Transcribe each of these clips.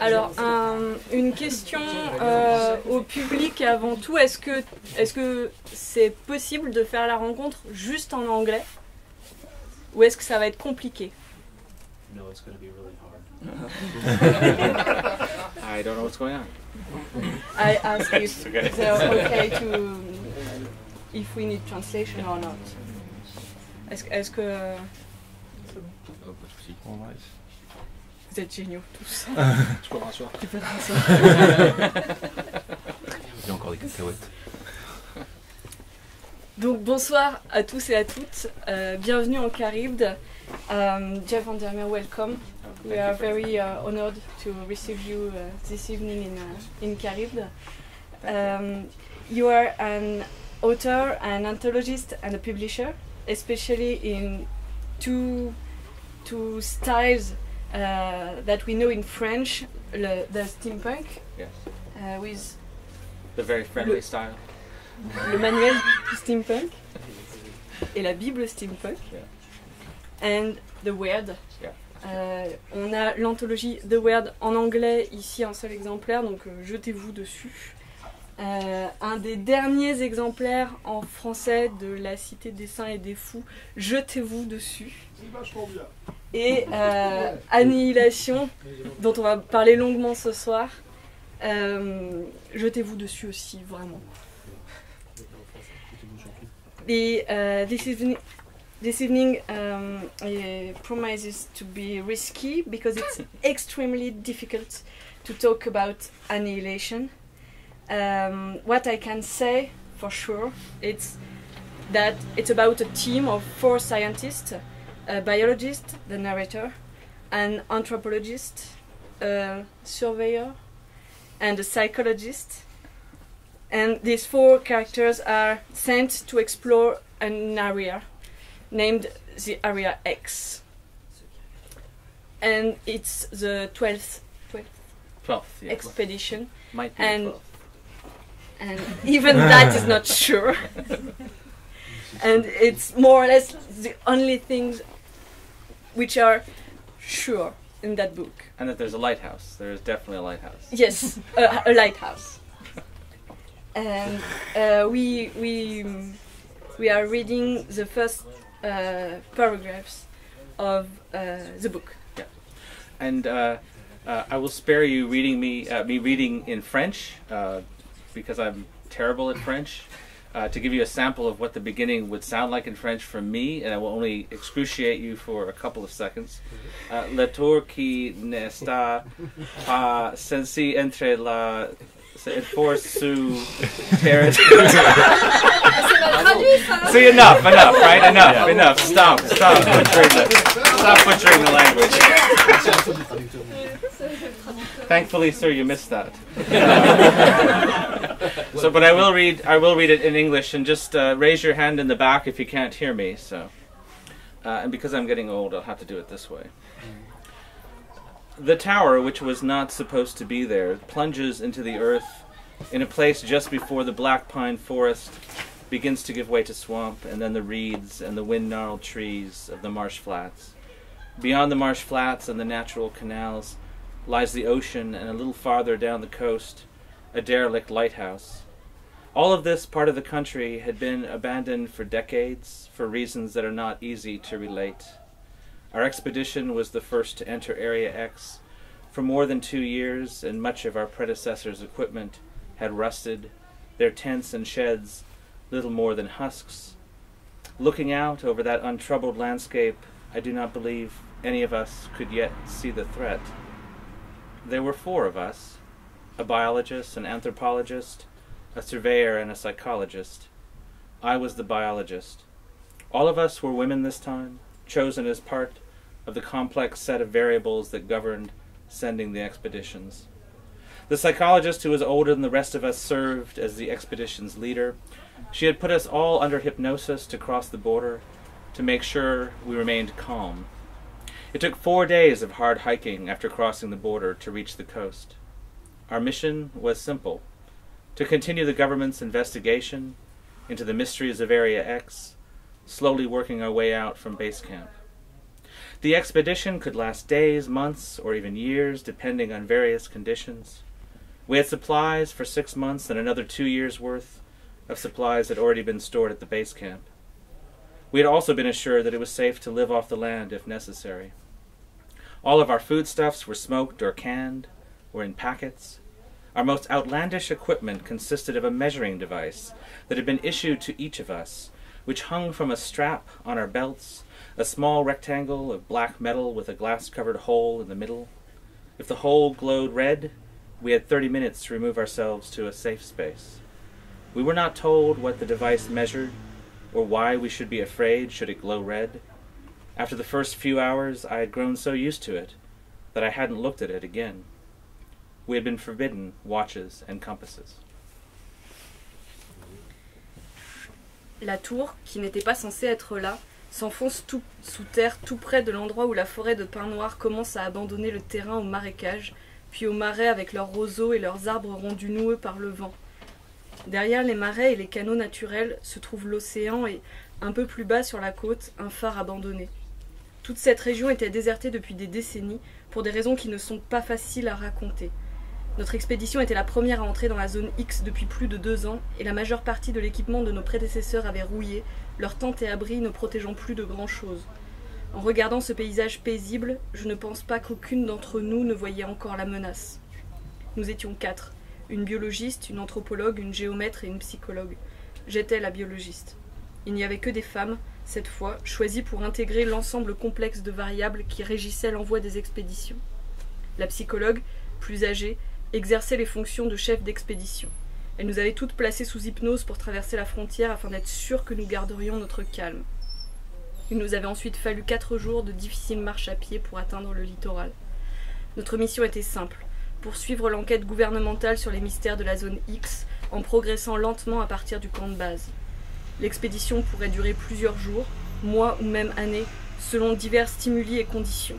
Alors, une question au public avant tout. Est-ce que c'est possible de faire la rencontre juste en anglais? Ou est-ce que ça va être compliqué? No, it's going to be really hard. I don't know what's going on. I ask if Okay. they're okay to... if we need translation or not. Est-ce que... Vous êtes géniaux tous. Tu peux rassurer. Tu peux te rassurer. Il y a encore des cacahuètes. Donc bonsoir à tous et à toutes. Bienvenue en Caribde. Jeff Van der Meer, welcome. We are very honored to receive you this evening in Caribde. You are an author, an anthologist and a publisher, especially in two styles that we know in French, the steampunk, Yes. with The very friendly style. le manuel steampunk et la Bible steampunk, Yeah. and the Weird. Yeah. On a l'anthologie The Weird en anglais ici, un seul exemplaire, donc jetez-vous dessus. Un des derniers exemplaires en français de La Cité des Saints et des Fous, jetez-vous dessus. Et Annihilation, dont on va parler longuement ce soir, jetez-vous dessus aussi, vraiment. This evening promises to be risky because it's extremely difficult to talk about Annihilation. What I can say for sure it's that it's about a team of 4 scientists, a biologist, the narrator, an anthropologist, a surveyor, and a psychologist. And these 4 characters are sent to explore an area named the Area X. And it's the 12th 12th, yeah. expedition. Might be and- 12th. And even that is not sure. And it's more or less the only things which are sure in that book. And that there's a lighthouse. There is definitely a lighthouse. Yes, a lighthouse. And we are reading the first paragraphs of the book. And I will spare you reading me reading in French because I'm terrible at French. To give you a sample of what the beginning would sound like in French from me, and I will only excruciate you for a couple of seconds. Le tour qui n'està pas censé entre la force sous terre. See, enough, right? Enough. Stop butchering the language. Thankfully, sir, you missed that. So, but I will read it in English, and just raise your hand in the back if you can't hear me. So, and because I'm getting old, I'll have to do it this way. The tower, which was not supposed to be there, plunges into the earth in a place just before the black pine forest begins to give way to swamp, and then the reeds and the wind-gnarled trees of the marsh flats. Beyond the marsh flats and the natural canals lies the ocean, and a little farther down the coast, a derelict lighthouse. All of this part of the country had been abandoned for decades for reasons that are not easy to relate. Our expedition was the first to enter Area X for more than 2 years, and much of our predecessors' equipment had rusted, their tents and sheds little more than husks. Looking out over that untroubled landscape, I do not believe any of us could yet see the threat. There were 4 of us, a biologist, an anthropologist, a surveyor, and a psychologist. I was the biologist. All of us were women this time, chosen as part of the complex set of variables that governed sending the expeditions. The psychologist, who was older than the rest of us, served as the expedition's leader. She had put us all under hypnosis to cross the border to make sure we remained calm. It took 4 days of hard hiking after crossing the border to reach the coast. Our mission was simple: to continue the government's investigation into the mysteries of Area X, slowly working our way out from base camp. The expedition could last days, months, or even years, depending on various conditions. We had supplies for 6 months and another 2 years' worth of supplies had already been stored at the base camp. We had also been assured that it was safe to live off the land if necessary. All of our foodstuffs were smoked or canned, or in packets. Our most outlandish equipment consisted of a measuring device that had been issued to each of us, which hung from a strap on our belts, a small rectangle of black metal with a glass-covered hole in the middle. If the hole glowed red, we had 30 minutes to remove ourselves to a safe space. We were not told what the device measured, or why we should be afraid should it glow red. After the first few hours, I had grown so used to it that I hadn't looked at it again. We had been forbidden watches and compasses. La tour, qui n'était pas censée être là, s'enfonce tout sous terre, tout près de l'endroit où la forêt de pins noirs commence à abandonner le terrain au marécage, puis aux marais avec leurs roseaux et leurs arbres rendus noueux par le vent. Derrière les marais et les canaux naturels se trouve l'océan et, un peu plus bas sur la côte, un phare abandonné. Toute cette région était désertée depuis des décennies, pour des raisons qui ne sont pas faciles à raconter. Notre expédition était la première à entrer dans la zone X depuis plus de 2 ans, et la majeure partie de l'équipement de nos prédécesseurs avait rouillé, leurs tentes et abris ne protégeant plus de grand-chose. En regardant ce paysage paisible, je ne pense pas qu'aucune d'entre nous ne voyait encore la menace. Nous étions 4, une biologiste, une anthropologue, une géomètre et une psychologue. J'étais la biologiste. Il n'y avait que des femmes, cette fois, choisies pour intégrer l'ensemble complexe de variables qui régissait l'envoi des expéditions. La psychologue, plus âgée, exerçait les fonctions de chef d'expédition. Elle nous avait toutes placées sous hypnose pour traverser la frontière afin d'être sûre que nous garderions notre calme. Il nous avait ensuite fallu 4 jours de difficile marche à pied pour atteindre le littoral. Notre mission était simple, poursuivre l'enquête gouvernementale sur les mystères de la zone X en progressant lentement à partir du camp de base. L'expédition pourrait durer plusieurs jours, mois ou même années, selon divers stimuli et conditions.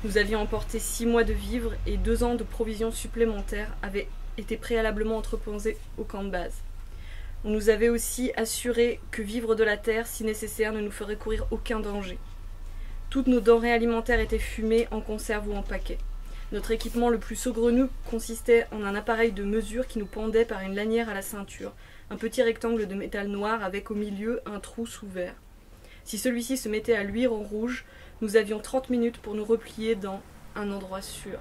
Nous avions emporté 6 mois de vivres et 2 ans de provisions supplémentaires avaient été préalablement entreposés au camp de base. On nous avait aussi assuré que vivre de la terre, si nécessaire, ne nous ferait courir aucun danger. Toutes nos denrées alimentaires étaient fumées, en conserve ou en paquets. Notre équipement le plus saugrenu consistait en un appareil de mesure qui nous pendait par une lanière à la ceinture, un petit rectangle de métal noir avec au milieu un trou sous verre. Si celui-ci se mettait à luire en rouge, nous avions 30 minutes pour nous replier dans un endroit sûr.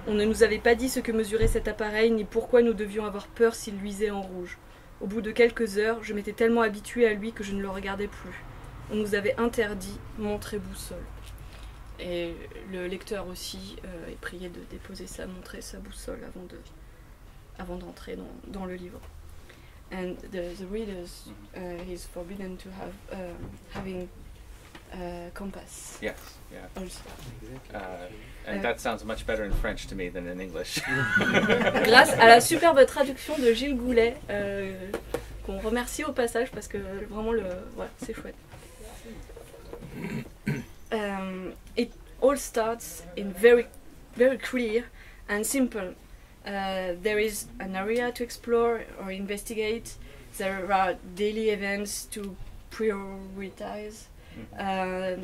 On ne nous avait pas dit ce que mesurait cet appareil, ni pourquoi nous devions avoir peur s'il luisait en rouge. Au bout de quelques heures, je m'étais tellement habituée à lui que je ne le regardais plus. On nous avait interdit montre et boussole. Et le lecteur aussi est prié de déposer sa montre et sa boussole avant d'entrer dans le livre. And the readers is forbidden to have having compass. Yes, yeah. Also. And that sounds much better in French to me than in English. Grâce à la superbe traduction de Gilles Goulet, qu'on remercie au passage parce que vraiment voilà, c'est chouette. It all starts in very, very clear and simple. There is an area to explore or investigate. There are daily events to prioritize,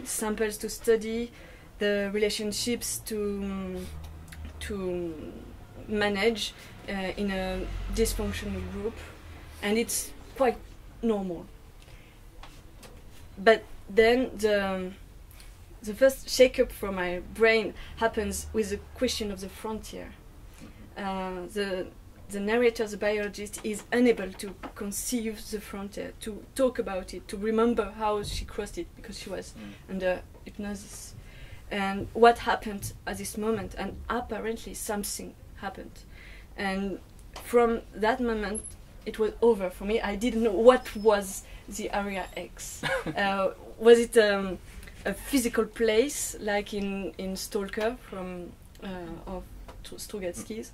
samples to study, the relationships to manage in a dysfunctional group, and it's quite normal. But then the first shake-up for my brain happens with the question of the frontier. The narrator, the biologist, is unable to conceive the frontier, to talk about it, to remember how she crossed it because she was under hypnosis. And what happened at this moment, and apparently something happened. And from that moment, it was over for me. I didn't know what was the Area X. Was it a physical place, like in Stalker of Strugatsky's,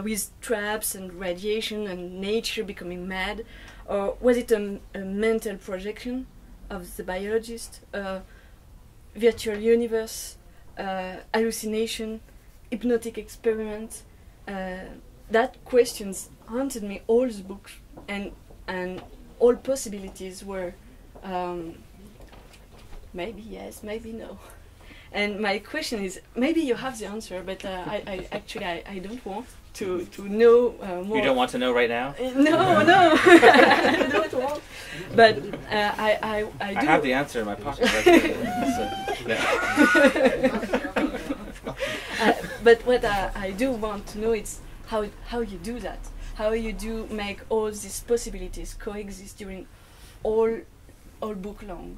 with traps and radiation and nature becoming mad? Or was it a mental projection of the biologist, virtual universe, hallucination, hypnotic experiment? That questions haunted me all the books, and all possibilities were maybe yes, maybe no. And my question is, maybe you have the answer, but I actually I don't want to know more. You don't want to know right now? No, no, I don't want. But I do. I have the answer in my pocket. Right there. So, yeah. But what I do want to know is how you do that. How you do make all these possibilities coexist during all book long.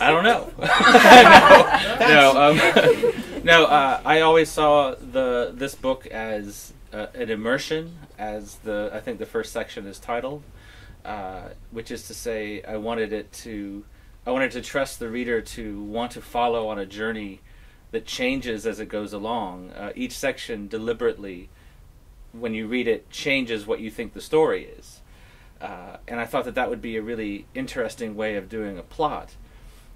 I don't know. No. I always saw this book as an immersion, as I think the first section is titled, which is to say, I wanted to trust the reader to want to follow on a journey that changes as it goes along. Each section deliberately, when you read it, changes what you think the story is. And I thought that would be a really interesting way of doing a plot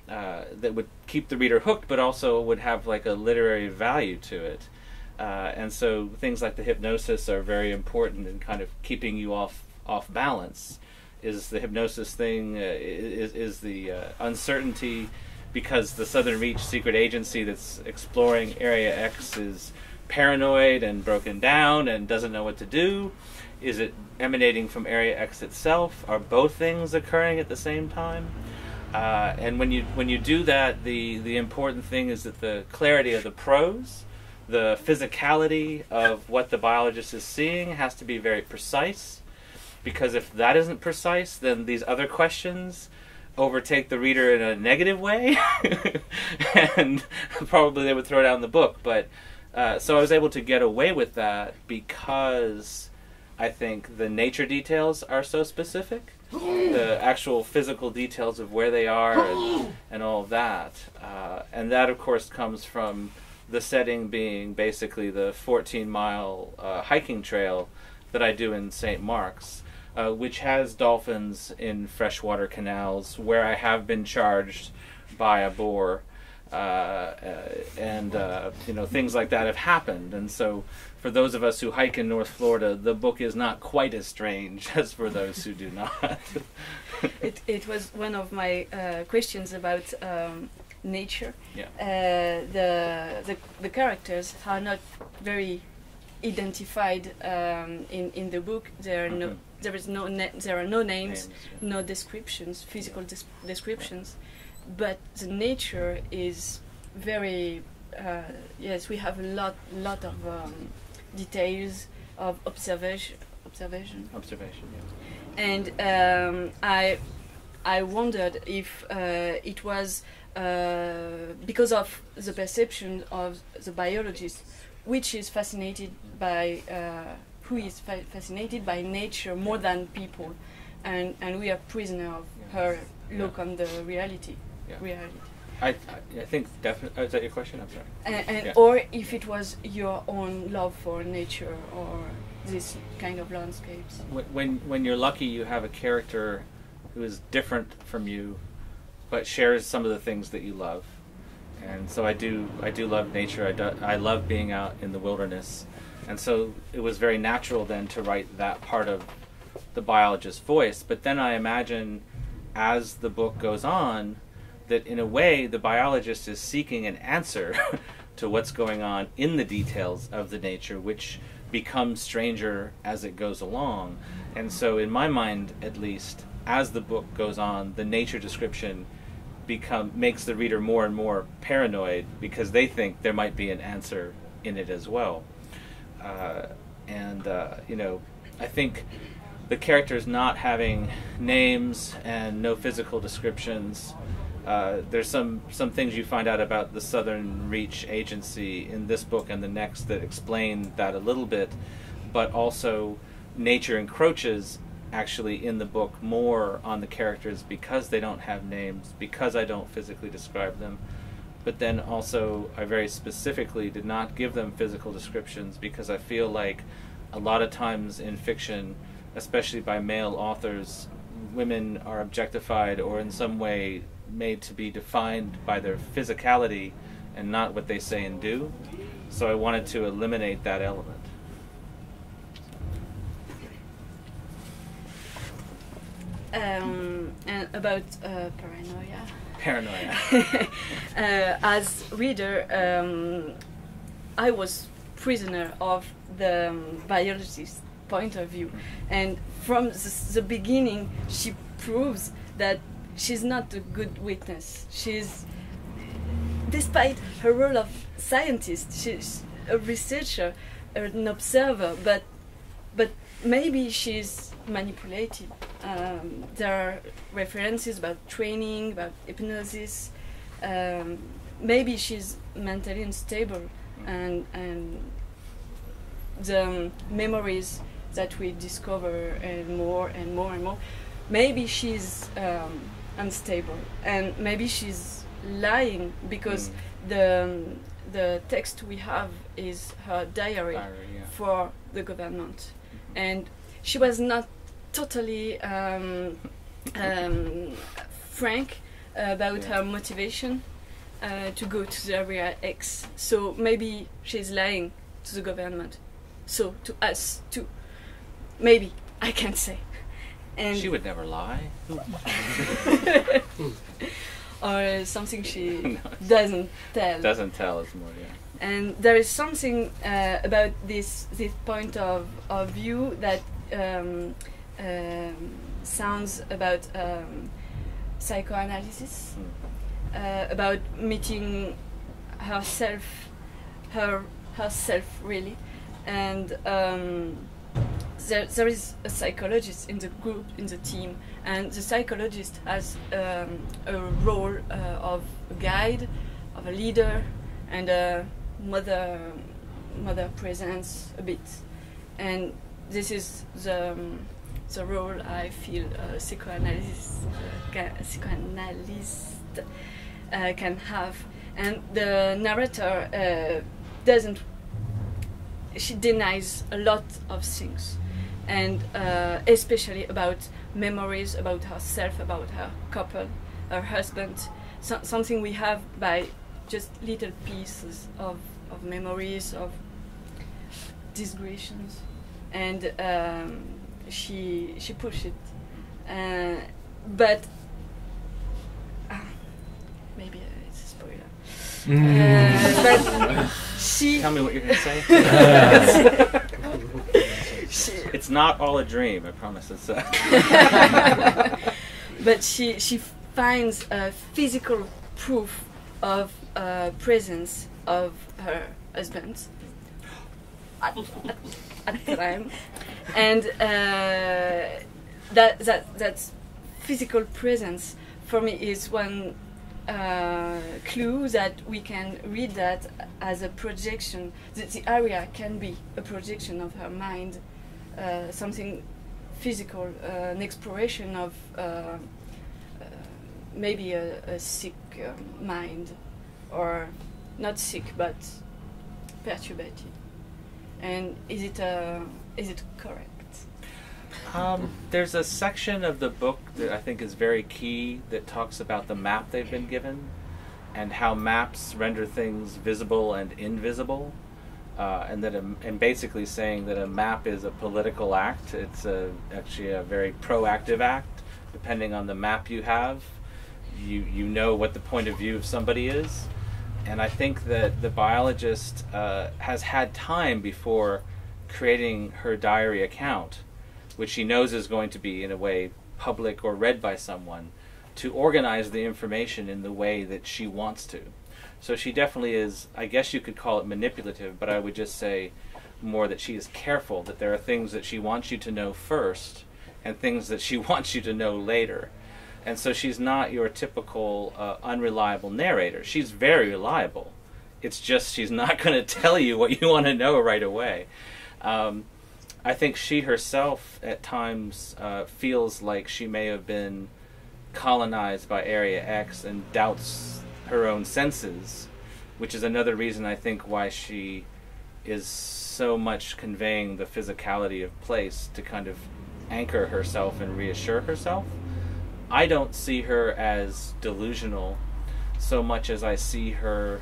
that would keep the reader hooked, but also would have like a literary value to it. And so things like the hypnosis are very important in kind of keeping you off balance. Is the hypnosis thing, is the uncertainty, because the Southern Reach secret agency that's exploring Area X is paranoid and broken down and doesn't know what to do? Is it emanating from Area X itself? Are both things occurring at the same time? And when you do that, the important thing is that the clarity of the prose, the physicality of what the biologist is seeing has to be very precise, because if that isn't precise, then these other questions overtake the reader in a negative way, and probably they would throw down the book. But so I was able to get away with that because I think the nature details are so specific, the actual physical details of where they are and all of that. And that, of course, comes from the setting being basically the 14-mile hiking trail that I do in St. Mark's, which has dolphins in freshwater canals where I have been charged by a boar, and things like that have happened. And so for those of us who hike in North Florida, the book is not quite as strange as for those who do not. It was one of my questions about nature. Yeah. The characters are not very identified in the book. There are no names, Yeah. no descriptions, physical descriptions, but the nature is very. Yes, we have a lot of details of observation. Yeah. And I wondered if it was because of the perception of the biologist, which is fascinated by who is fascinated by nature more than people, and we are prisoner of her look on the reality. Yeah. Reality. I think definitely. Is that your question? I'm sorry. And Yeah. Or if it was your own love for nature or this kind of landscapes. When you're lucky, you have a character who is different from you, but shares some of the things that you love. And so I do love nature. I love being out in the wilderness, and so it was very natural then to write that part of the biologist's voice. But then I imagine, as the book goes on, that in a way the biologist is seeking an answer to what's going on in the details of the nature, which becomes stranger as it goes along. And so in my mind, at least, as the book goes on, the nature description makes the reader more and more paranoid, because they think there might be an answer in it as well. I think the characters not having names and no physical descriptions, there's some things you find out about the Southern Reach Agency in this book and the next that explain that a little bit, but also nature encroaches actually in the book more on the characters because they don't have names, because I don't physically describe them. But then also I very specifically did not give them physical descriptions, because I feel like a lot of times in fiction, especially by male authors, women are objectified or in some way made to be defined by their physicality and not what they say and do. So I wanted to eliminate that element. And about paranoia. Paranoia. As reader, I was prisoner of the biologist's point of view, and from the beginning, she proves that she's not a good witness. She's, despite her role of scientist, she's a researcher, an observer, but maybe she's manipulated. There are references about training, about hypnosis. Maybe she's mentally unstable, and the memories that we discover and more, maybe she's unstable, and maybe she's lying, because the text we have is her diary for the government, and she was not totally frank about her motivation to go to the area X. So maybe she's lying to the government, so to us too. Maybe, I can't say. And She would never lie. or something she doesn't tell. Doesn't tell us more, yeah. And there is something about this point of view that sounds about psychoanalysis, about meeting herself really, and there is a psychologist in the group, in the team, and the psychologist has a role of a guide, of a leader, and a mother presence a bit, and this is the role I feel a psychoanalyst can have. And the narrator she denies a lot of things, and especially about memories, about herself, about her couple, her husband, something we have by just little pieces of memories, of digressions, and she pushed it, but maybe it's a spoiler. But she. Tell me what you're going to say. It's not all a dream, I promise. It's But she finds a physical proof of presence of her husband at the time, and that physical presence for me is one clue that we can read that as a projection. The area can be a projection of her mind, something physical, an exploration of maybe a sick mind, or not sick but perturbed. And is it correct? There's a section of the book that I think is very key that talks about the map they've been given and how maps render things visible and invisible, and basically saying that a map is a political act. It's actually a very proactive act. Depending on the map you have, you know what the point of view of somebody is. And I think that the biologist has had time before creating her diary account, which she knows is going to be in a way public or read by someone, to organize the information in the way that she wants to. So she definitely is, I guess you could call it manipulative, but I would just say more that she is careful, that there are things that she wants you to know first and things that she wants you to know later. And so she's not your typical unreliable narrator. She's very reliable. It's just she's not going to tell you what you want to know right away. I think she herself at times feels like she may have been colonized by Area X and doubts her own senses, which is another reason I think why she is so much conveying the physicality of place to kind of anchor herself and reassure herself. I don't see her as delusional so much as I see her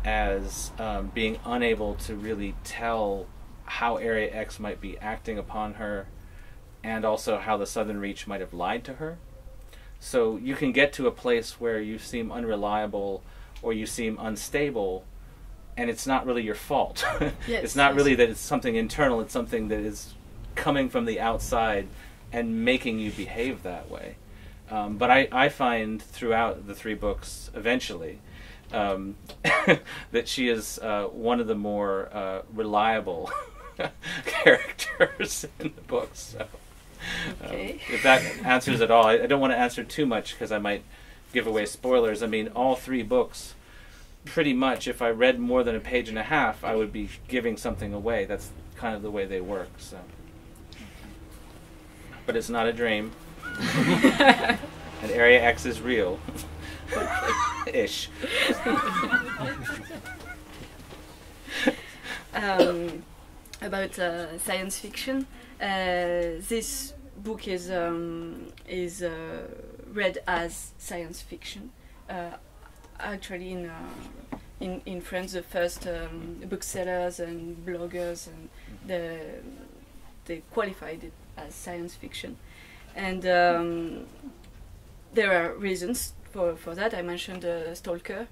as being unable to really tell how Area X might be acting upon her, and also how the Southern Reach might have lied to her. So you can get to a place where you seem unreliable or you seem unstable, and it's not really your fault. Yes, it's not yes. really that it's something internal, it's something that is coming from the outside and making you behave that way. But I find throughout the 3 books, eventually, that she is one of the more reliable characters in the books. So, Okay. if that answers it all, I don't want to answer too much because I might give away spoilers. I mean, all 3 books, pretty much, if I read more than a page and a half, I would be giving something away. That's kind of the way they work. So, but it's not a dream. And Area X is real. Ish. About science fiction, this book is read as science fiction. Actually, in France, the first booksellers and bloggers and they qualified it as science fiction, and there are reasons for that. I mentioned Stalker,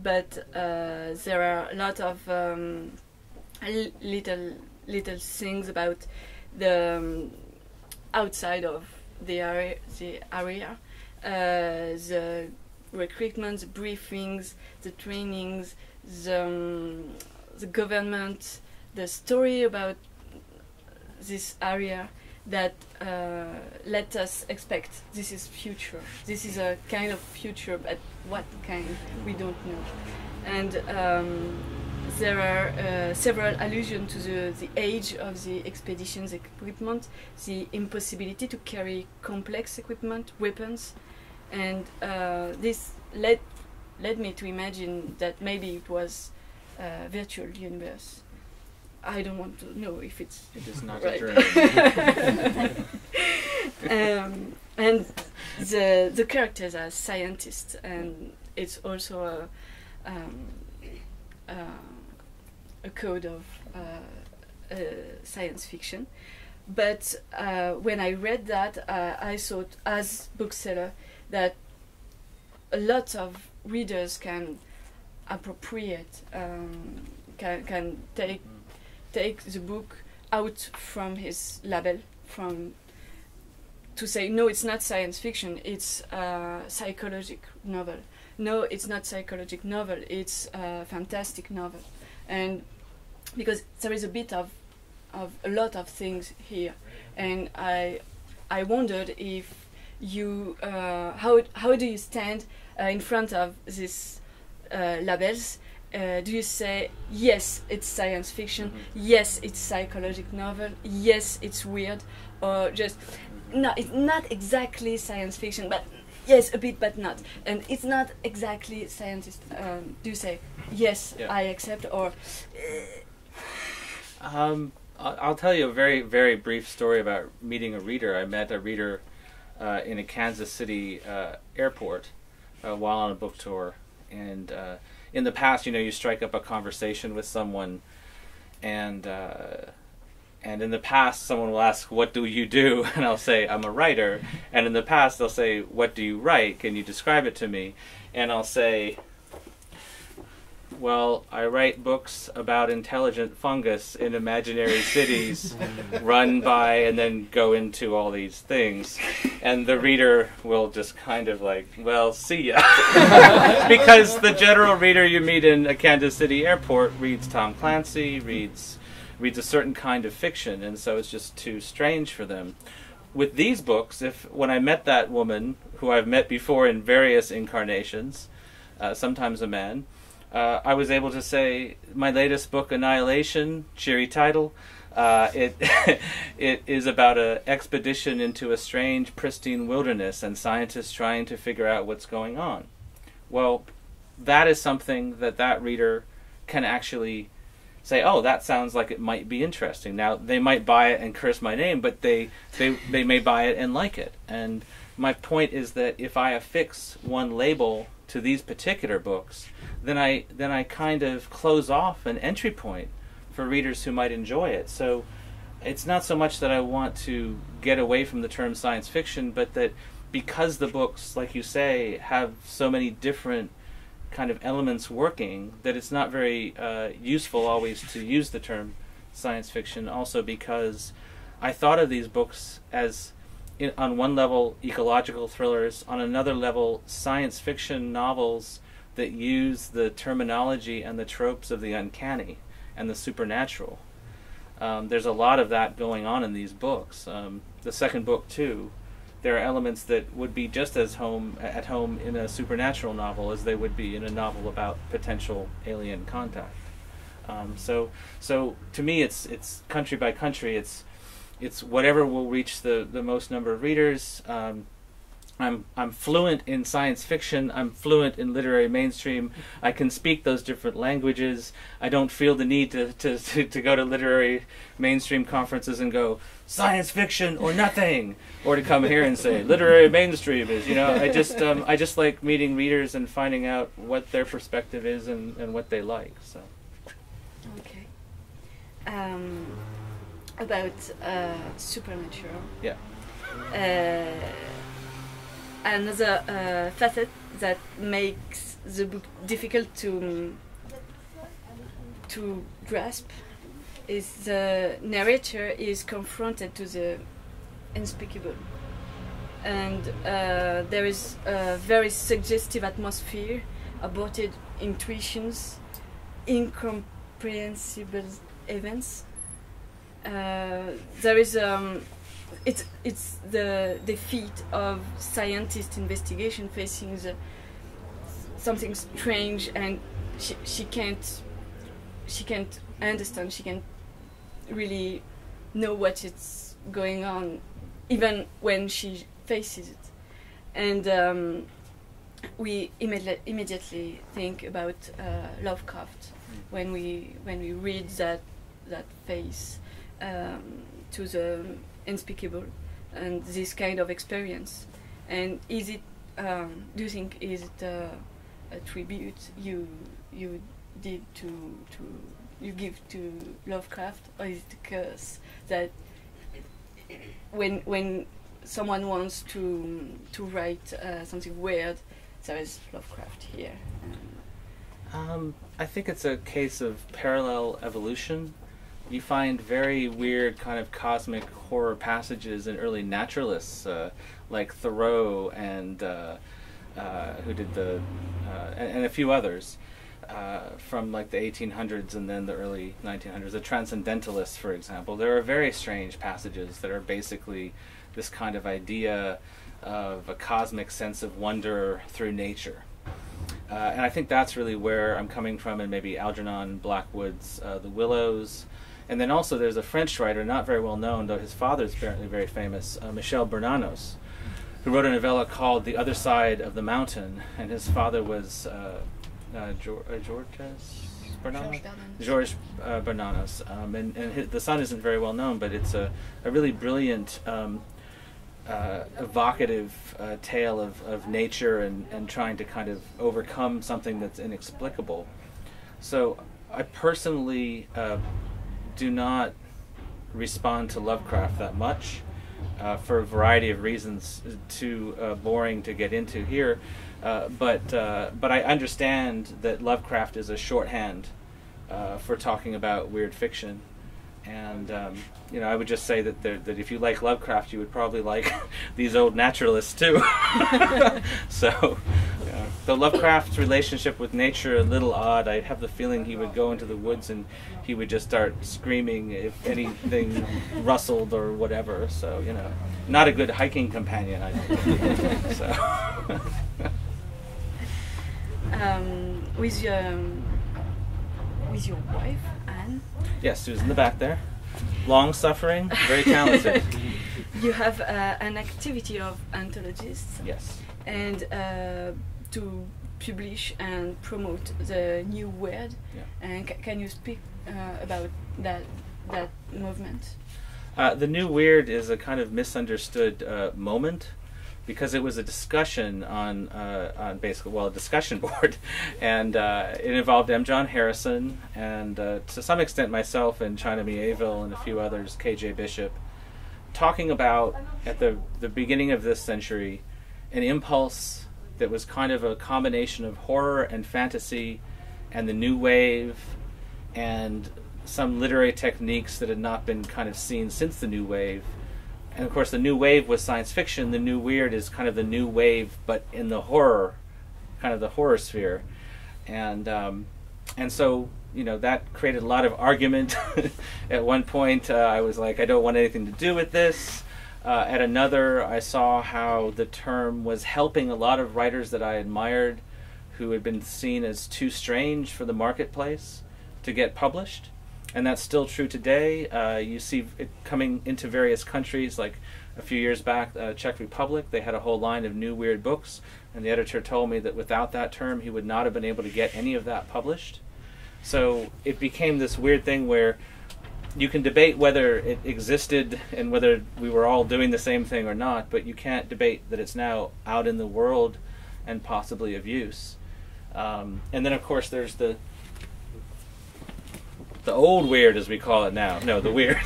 but there are a lot of little things about the outside of the area, the recruitment, the briefings, the trainings, the government, the story about this area that let us expect this is future. This is a kind of future, but what kind we don't know. And there are several allusions to the age of the expedition's equipment, the impossibility to carry complex equipment, weapons, and this led me to imagine that maybe it was a virtual universe. I don't want to know if it is not right. a dream. And the characters are scientists, and it's also a code of science fiction. But when I read that, I thought, as bookseller, that a lot of readers can appropriate, can take the book out from his label, to say, no, it's not science fiction, it's a psychological novel. No, it's not psychological novel, it's a fantastic novel. And because there is a bit of a lot of things here, and I wondered if you how do you stand in front of these labels? Do you say, yes, it's science fiction, yes, it's psychological novel, yes, it's weird, or just, no, it's not exactly science fiction, but yes, a bit, but not, and it's not exactly scientist. Do you say, yes, yeah, I accept, or... I'll tell you a very, very brief story about meeting a reader. I met a reader in a Kansas City airport while on a book tour, and in the past, you strike up a conversation with someone, and in the past, someone will ask, "What do you do?" And I'll say, "I'm a writer." And in the past, they'll say, "What do you write? Can you describe it to me?" And I'll say, "Well, I write books about intelligent fungus in imaginary cities run by," and then go into all these things. And the reader will just kind of like, "Well, see ya." Because the general reader you meet in a Kansas City airport reads Tom Clancy, reads a certain kind of fiction, and so it's just too strange for them. With these books, when I met that woman, who I've met before in various incarnations, sometimes a man, I was able to say, my latest book, Annihilation, cheery title, it is about an expedition into a strange, pristine wilderness and scientists trying to figure out what's going on. Well, that is something that reader can actually say, oh, that sounds like it might be interesting. Now, they might buy it and curse my name, but they may buy it and like it. And my point is that if I affix one label to these particular books, then I kind of close off an entry point for readers who might enjoy it. So it's not so much that I want to get away from the term science fiction, but that because the books, like you say, have so many different kind of elements working, that it's not very useful always to use the term science fiction. Also because I thought of these books as, on one level, ecological thrillers, on another level, science fiction novels that use the terminology and the tropes of the uncanny and the supernatural. There's a lot of that going on in these books. The second book, too, there are elements that would be just as at home in a supernatural novel as they would be in a novel about potential alien contact. So to me, it's country by country. It's whatever will reach the most number of readers. I'm fluent in science fiction. I'm fluent in literary mainstream. I can speak those different languages. I don't feel the need to go to literary mainstream conferences and go science fiction or nothing, or to come here and say literary mainstream is. I just like meeting readers and finding out what their perspective is and what they like. So. Okay. About supernatural. Yeah. Another facet that makes the book difficult to grasp is the narrator is confronted to the unspeakable, and there is a very suggestive atmosphere, aborted intuitions, incomprehensible events. There is it's the defeat of scientist investigation facing something strange, and she can't understand. She can't really know what is going on, even when she faces it. And we immediately think about Lovecraft when we read that face to the unspeakable and this kind of experience. And is it do you think is it a tribute you did to you give to Lovecraft, or is it a curse that when someone wants to write something weird, there is Lovecraft here? I think it's a case of parallel evolution. You find very weird kind of cosmic horror passages in early naturalists, like Thoreau and who did and a few others from like the 1800s and then the early 1900s. The Transcendentalists, for example, there are very strange passages that are basically this kind of idea of a cosmic sense of wonder through nature. And I think that's really where I'm coming from, and maybe Algernon Blackwood's The Willows. And then also there's a French writer, not very well known, though his father's apparently very famous, Michel Bernanos, who wrote a novella called The Other Side of the Mountain, and his father was Georges Bernanos. And the son isn't very well known, but it's a really brilliant, evocative tale of nature and trying to kind of overcome something that's inexplicable. So I personally do not respond to Lovecraft that much for a variety of reasons, too boring to get into here. But I understand that Lovecraft is a shorthand for talking about weird fiction. And I would just say that if you like Lovecraft, you would probably like these old naturalists too. So, the Lovecraft's relationship with nature a little odd. I have the feeling he would go into the woods and he would just start screaming if anything rustled or whatever. So not a good hiking companion, I don't think. So. With your wife, Anne? Yes, who's in the back there. Long-suffering, very talented. You have an activity of anthologists. Yes. And to publish and promote the new word. Yeah. And can you speak about that movement? The New Weird is a kind of misunderstood moment because it was a discussion on basically, well, a discussion board, and it involved M. John Harrison and to some extent myself and China Mieville and a few others, K.J. Bishop, talking about at the beginning of this century an impulse that was kind of a combination of horror and fantasy and the new wave and some literary techniques that had not been kind of seen since the new wave. And of course the new wave was science fiction. The new weird is kind of the new wave but in the horror, kind of the horror sphere. And so, you know, that created a lot of argument. At one point I was like, I don't want anything to do with this. At another, I saw how the term was helping a lot of writers that I admired who had been seen as too strange for the marketplace to get published. And that's still true today. You see it coming into various countries, like a few years back, Czech Republic, they had a whole line of new weird books, and the editor told me that without that term he would not have been able to get any of that published. So it became this weird thing where you can debate whether it existed and whether we were all doing the same thing or not, but you can't debate that it's now out in the world and possibly of use. And then of course there's the old weird, as we call it now. No, the weird.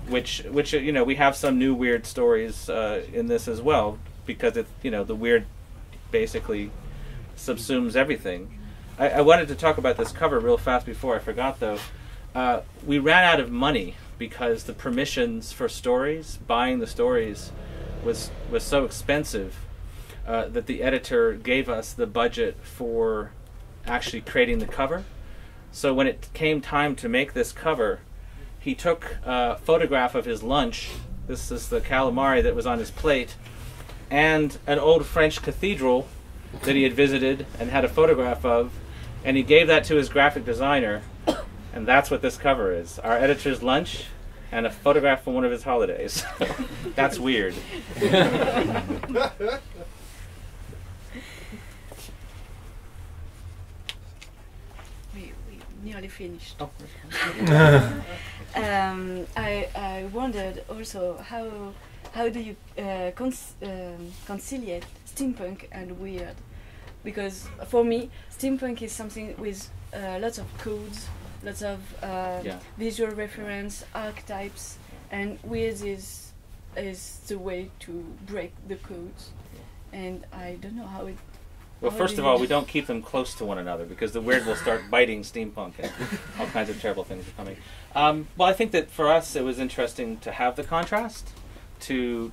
which you know, we have some new weird stories in this as well, because it, you know, the weird basically subsumes everything. I wanted to talk about this cover real fast before I forgot, though. We ran out of money because the permissions for stories, buying the stories, was so expensive that the editor gave us the budget for actually creating the cover. So when it came time to make this cover, he took a photograph of his lunch. This is the calamari that was on his plate, and an old French cathedral that he had visited and had a photograph of, and he gave that to his graphic designer, and that's what this cover is. Our editor's lunch and a photograph from one of his holidays. That's weird. We nearly finished. Oh. I wondered also how do you conciliate steampunk and weird? Because for me, steampunk is something with lots of codes, lots of visual reference, archetypes, and weird is the way to break the codes. And I don't know how it. Well, first of all, we don't keep them close to one another because the weird will start biting steampunk and all kinds of terrible things are coming. Well, I think that for us it was interesting to have the contrast, to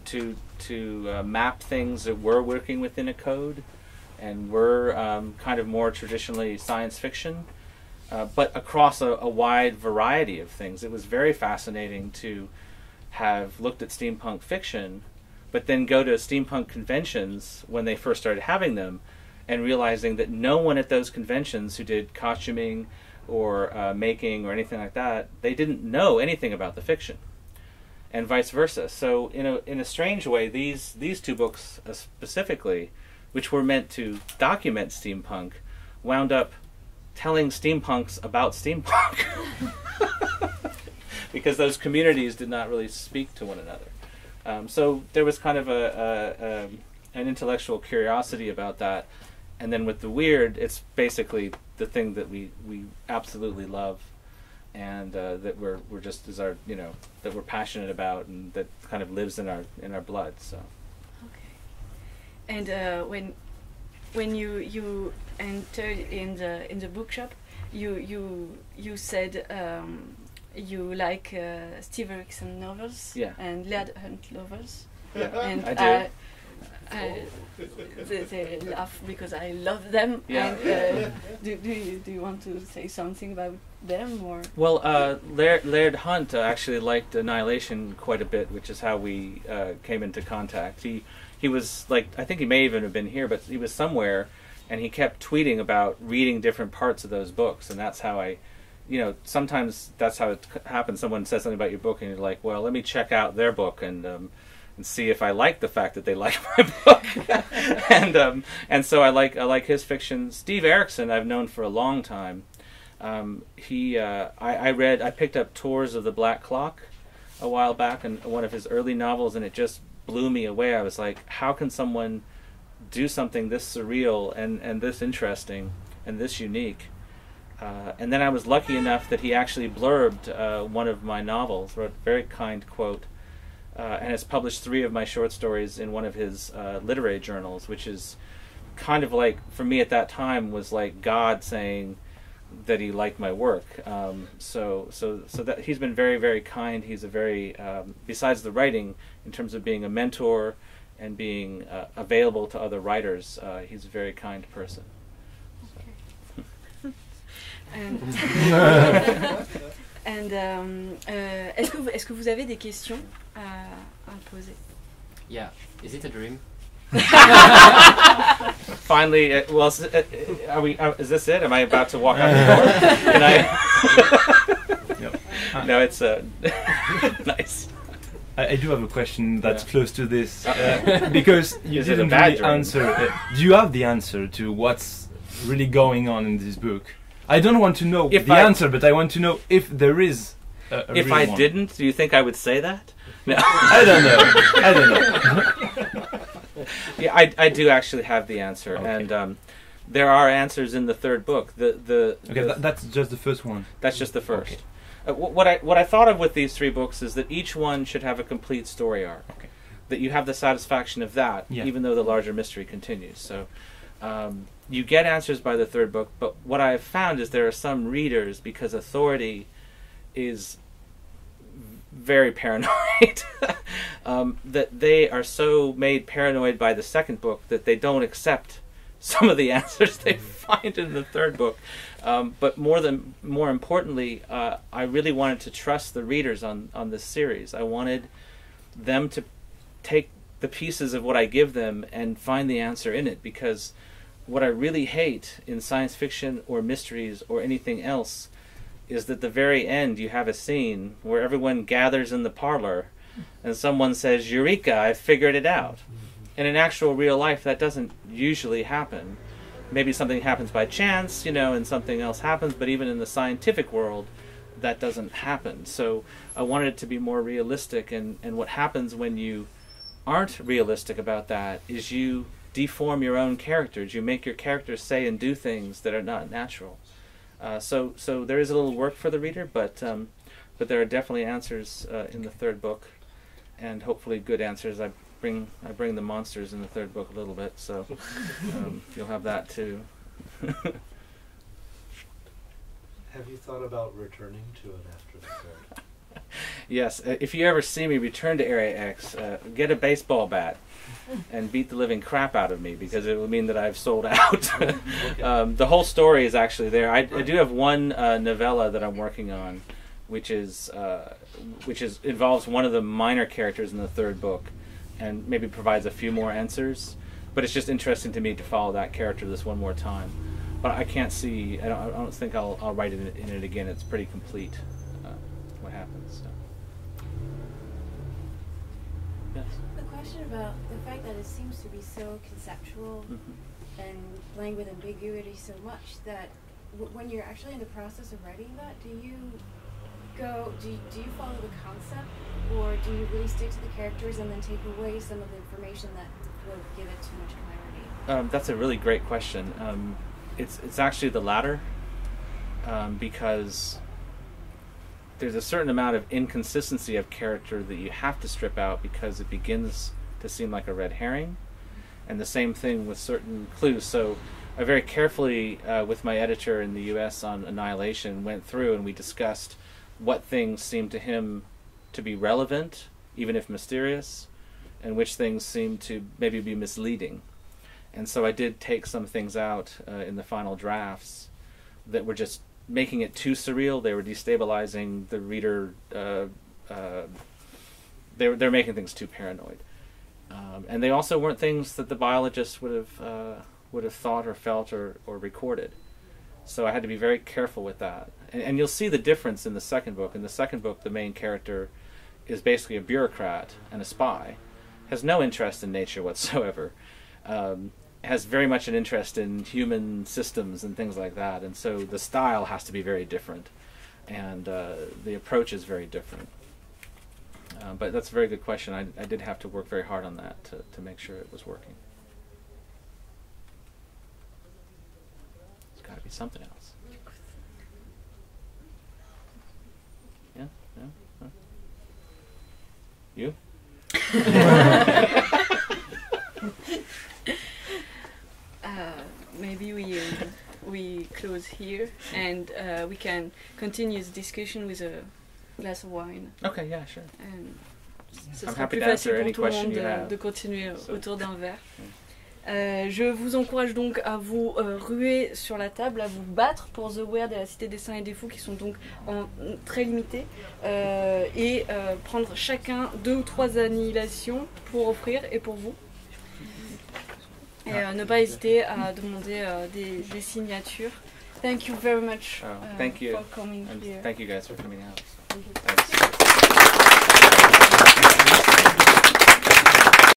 map things that were working within a code and were kind of more traditionally science fiction, but across a wide variety of things. It was very fascinating to have looked at steampunk fiction, but then go to steampunk conventions when they first started having them, and realizing that no one at those conventions who did costuming or making or anything like that, they didn't know anything about the fiction, and vice versa. So in a strange way, these two books specifically, which were meant to document steampunk, wound up telling steampunks about steampunk. Because those communities did not really speak to one another. So there was kind of an intellectual curiosity about that. And then with the weird, it's basically the thing that we absolutely love, and that we're just as our, you know, that we're passionate about, and that kind of lives in our blood. So. Okay. And when you entered in the bookshop, you said you like Steve Erickson novels, yeah, and Laird Hunt novels. Yeah, and I do. They laugh because I love them. Yeah. And, do you want to say something about them, or? Well, Laird Hunt actually liked Annihilation quite a bit, which is how we came into contact. He was like, I think he may even have been here, but he was somewhere, and he kept tweeting about reading different parts of those books, and that's how I, you know, sometimes that's how it happens. Someone says something about your book, and you're like, well, let me check out their book and see if I like the fact that they like my book. and so I like his fiction. Steve Erickson I've known for a long time. I picked up Tours of the Black Clock a while back, and one of his early novels, and it just blew me away. I was like, how can someone do something this surreal and this interesting and this unique? And then I was lucky enough that he actually blurbed one of my novels, wrote a very kind quote, and has published 3 of my short stories in one of his literary journals, which is kind of like, for me at that time, was like God saying that he liked my work. So that he's been very, very kind. He's a very, besides the writing, in terms of being a mentor and being available to other writers, he's a very kind person. Est-ce que vous avez des questions à poser? Yeah. Is it a dream? Finally, well, are we? Is this it? Am I about to walk out the door? Can I? No, it's nice. I do have a question that's close to this, because you Is it a didn't bad really dream? answer. Do you have the answer to what's really going on in this book? I don't want to know If the I- answer, but I want to know if there is a If real I one. didn't, do you think I would say that? No. I don't know. I don't know. Yeah, I do actually have the answer, Okay. and there are answers in the 3rd book. Okay, that's just the first one. That's just the first. Okay. What I thought of with these 3 books is that each one should have a complete story arc. Okay. That you have the satisfaction of that, Yeah. even though the larger mystery continues. So you get answers by the 3rd book, but what I have found is there are some readers, because authority is very paranoid, that they are so made paranoid by the 2nd book that they don't accept some of the answers they find in the 3rd book. But more importantly, I really wanted to trust the readers on this series. I wanted them to take the pieces of what I give them and find the answer in it, because what I really hate in science fiction or mysteries or anything else is that the very end you have a scene where everyone gathers in the parlor and someone says, "Eureka, I figured it out." And in actual real life that doesn't usually happen. Maybe something happens by chance, and something else happens, but even in the scientific world that doesn't happen. So I wanted it to be more realistic, and what happens when you aren't realistic about that is you deform your own characters. You make your characters say and do things that are not natural. So there is a little work for the reader, but there are definitely answers in the 3rd book, and hopefully good answers. I bring the monsters in the 3rd book a little bit, so you'll have that too. Have you thought about returning to it after the 3rd? Yes, if you ever see me return to Area X, get a baseball bat and beat the living crap out of me, because it will mean that I've sold out. The whole story is actually there. I do have one novella that I'm working on, which involves one of the minor characters in the 3rd book, and maybe provides a few more answers. But it's just interesting to me to follow that character this one more time. But I can't see. I don't think I'll write in it again. It's pretty complete. What happens? So. Yes. A question about the fact that it seems to be so conceptual and playing with ambiguity so much that when you're actually in the process of writing that, do you follow the concept, or do you really stick to the characters and then take away some of the information that will give it too much clarity? That's a really great question. It's actually the latter, because there's a certain amount of inconsistency of character that you have to strip out, because it begins to seem like a red herring, and the same thing with certain clues. So I very carefully, with my editor in the US on Annihilation, went through and we discussed what things seemed to him to be relevant, even if mysterious, and which things seemed to maybe be misleading. And so I did take some things out in the final drafts that were just making it too surreal. They were destabilizing the reader. They're making things too paranoid, and they also weren't things that the biologists would have thought or felt or recorded. So I had to be very careful with that. And you'll see the difference in the 2nd book. In the 2nd book, the main character is basically a bureaucrat and a spy, has no interest in nature whatsoever. Has very much an interest in human systems and things like that, and so the style has to be very different, and the approach is very different. But that's a very good question. I did have to work very hard on that to make sure it was working. There's got to be something else. Yeah? No? Huh? You? Maybe we close here and we can continue this discussion with a glass of wine. Okay, yeah, sure. And ce I'm sera happy plus to answer facile any pour tout le question monde you have. de continuer So- autour d'un verre. Je vous encourage donc à vous ruer sur la table, à vous battre pour The Weird et la Cité des Saints et des Fous qui sont donc très limités et prendre chacun 2 ou 3 annihilations pour offrir et pour vous. Et ne pas hésiter à demander des signatures. Thank you very much Thank you. for coming And here. thank you guys for coming out. Thank you. Thanks.